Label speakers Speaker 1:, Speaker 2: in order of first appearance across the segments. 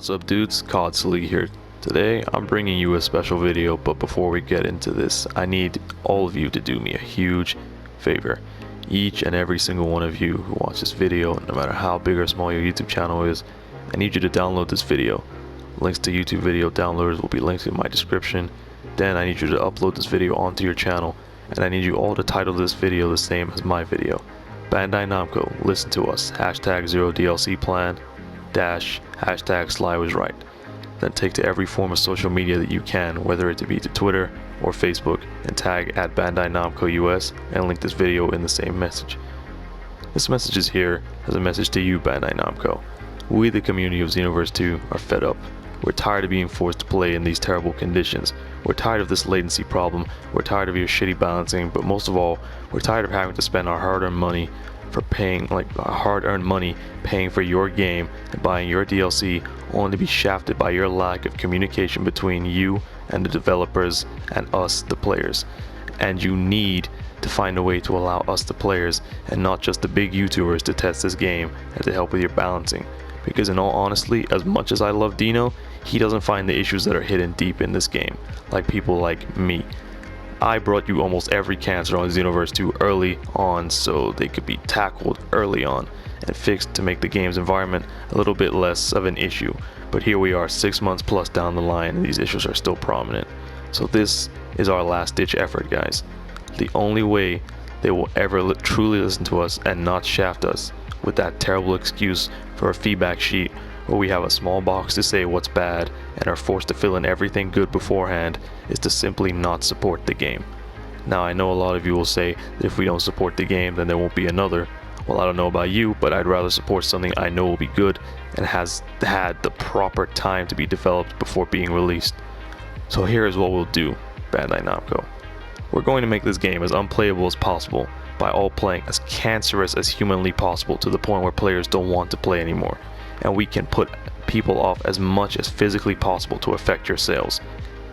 Speaker 1: What's up dudes, Sly here. Today I'm bringing you a special video, but before we get into this, I need all of you to do me a huge favor. Each and every single one of you who watch this video, no matter how big or small your YouTube channel is, I need you to download this video. Links to YouTube video downloaders will be linked in my description. Then I need you to upload this video onto your channel, and I need you all to title this video the same as my video. BandaiNamco, listen to us, hashtag ZeroDLCPlan, hashtag SlyWasRight. Then take to every form of social media that you can, whether it be to Twitter or Facebook, and tag at BandaiNamco US and link this video in the same message. This message is here as a message to you, BandaiNamco. We, the community of Xenoverse 2, are fed up. We're tired of being forced to play in these terrible conditions. We're tired of this latency problem. We're tired of your shitty balancing, but most of all, we're tired of having to spend our hard-earned money paying for your game and buying your DLC, only to be shafted by your lack of communication between you and the developers and us, the players. And you need to find a way to allow us, the players, and not just the big YouTubers, to test this game and to help with your balancing. Because in all honesty, as much as I love Dino, he doesn't find the issues that are hidden deep in this game, like people like me. I brought you almost every cancer on Xenoverse 2 early on so they could be tackled early on and fixed to make the game's environment a little bit less of an issue. But here we are 6 months plus down the line and these issues are still prominent. So this is our last ditch effort, guys. The only way they will ever truly listen to us and not shaft us with that terrible excuse for a feedback sheet where we have a small box to say what's bad and are forced to fill in everything good beforehand is to simply not support the game. Now I know a lot of you will say that if we don't support the game then there won't be another. Well, I don't know about you, but I'd rather support something I know will be good and has had the proper time to be developed before being released. So here is what we'll do, BandaiNamco. We're going to make this game as unplayable as possible by all playing as cancerous as humanly possible to the point where players don't want to play anymore. And we can put people off as much as physically possible to affect your sales.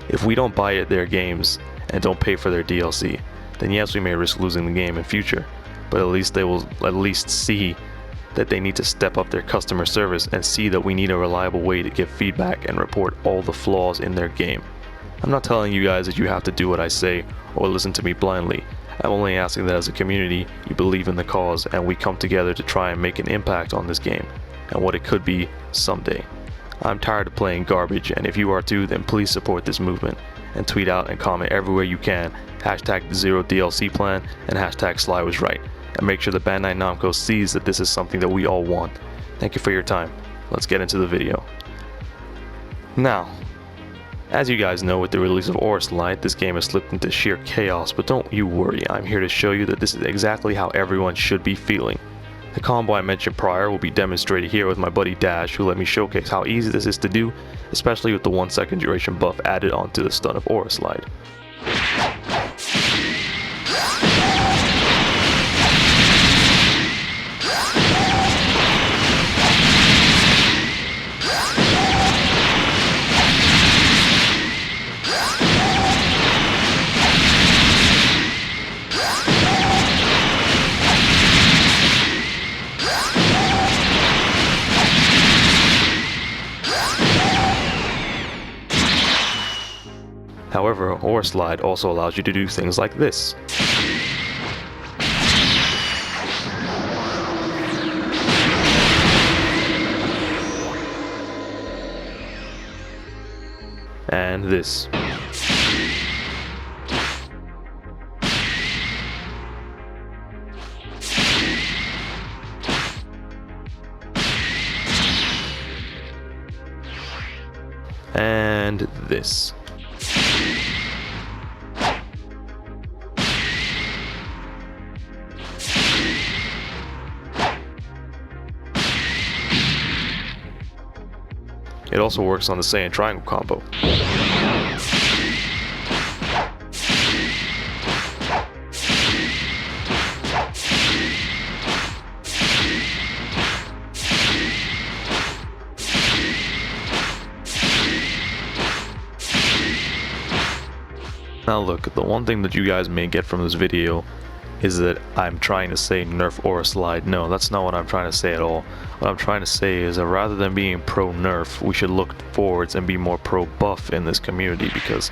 Speaker 1: If we don't buy their games and don't pay for their DLC, then yes, we may risk losing the game in future, but at least they will see that they need to step up their customer service and see that we need a reliable way to give feedback and report all the flaws in their game. I'm not telling you guys that you have to do what I say or listen to me blindly. I'm only asking that as a community you believe in the cause and we come together to try and make an impact on this game and what it could be someday. I'm tired of playing garbage, and if you are too, then please support this movement and tweet out and comment everywhere you can, hashtag ZeroDLCPlan and hashtag SlyWasRight, and make sure that BandaiNamco sees that this is something that we all want. Thank you for your time. Let's get into the video. Now, as you guys know, with the release of SlyWasRight, this game has slipped into sheer chaos, but don't you worry, I'm here to show you that this is exactly how everyone should be feeling. The combo I mentioned prior will be demonstrated here with my buddy Dash, who let me showcase how easy this is to do, especially with the 1 second duration buff added onto the stun of SlyWasRight. However, SlyWasRight also allows you to do things like this. And this. And this. It also works on the Saiyan triangle combo. Now look, the one thing that you guys may get from this video is that I'm trying to say nerf or slide. No, that's not what I'm trying to say at all. What I'm trying to say is that rather than being pro nerf, we should look forwards and be more pro buff in this community, because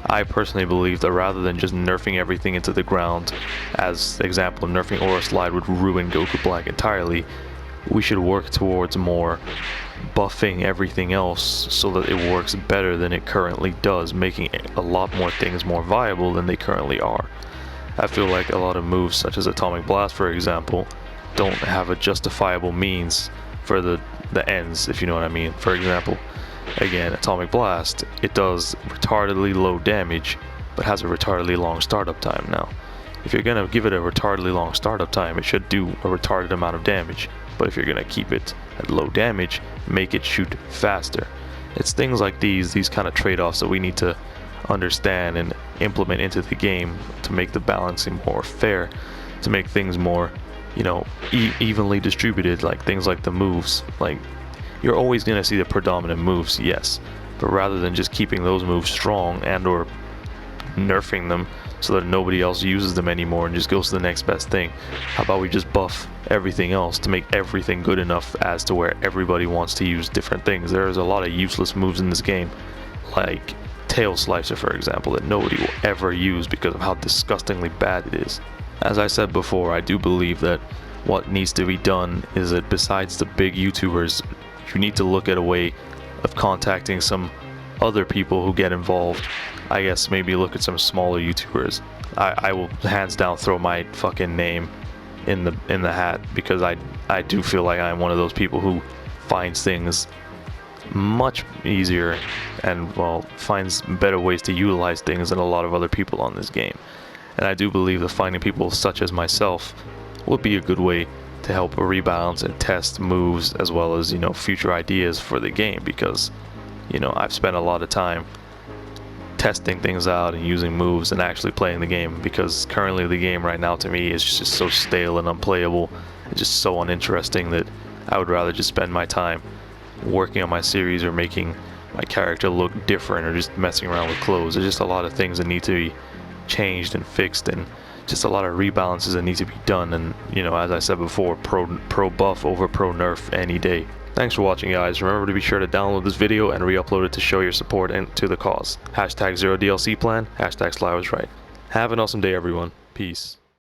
Speaker 1: I personally believe that rather than just nerfing everything into the ground, as example, nerfing Aura Slide would ruin Goku Black entirely, we should work towards more buffing everything else so that it works better than it currently does, making a lot more things more viable than they currently are. I feel like a lot of moves such as Atomic Blast, for example, don't have a justifiable means for the ends, if you know what I mean. For example, again, Atomic Blast, it does retardedly low damage, but has a retardedly long startup time. Now, if you're gonna give it a retardedly long startup time, it should do a retarded amount of damage. But if you're gonna keep it at low damage, make it shoot faster. It's things like these kind of trade-offs that we need to understand and implement into the game to make the balancing more fair, to make things more, you know, evenly distributed. Like things like the moves, like you're always gonna see the predominant moves, yes, but rather than just keeping those moves strong and or nerfing them so that nobody else uses them anymore and just goes to the next best thing, how about we just buff everything else to make everything good enough as to where everybody wants to use different things. There's a lot of useless moves in this game, like Tail Slicer, for example, that nobody will ever use because of how disgustingly bad it is. As I said before, I do believe that what needs to be done is that besides the big YouTubers, you need to look at a way of contacting some other people who get involved. I guess maybe look at some smaller YouTubers. I will hands down throw my fucking name in the hat, because I do feel like I'm one of those people who finds things much easier and, well, finds better ways to utilize things than a lot of other people on this game. And I do believe that finding people such as myself would be a good way to help rebalance and test moves, as well as, you know, future ideas for the game, because, you know, I've spent a lot of time testing things out and using moves and actually playing the game, because currently the game right now to me is just so stale and unplayable and just so uninteresting that I would rather just spend my time working on my series or making my character look different or just messing around with clothes. There's just a lot of things that need to be changed and fixed, and just a lot of rebalances that need to be done. And, you know, as I said before, pro buff over pro nerf any day. Thanks for watching, guys. Remember to be sure to download this video and re-upload it to show your support and to the cause. #ZeroDLCPlan, #SlyWasRight. Have an awesome day, everyone. Peace.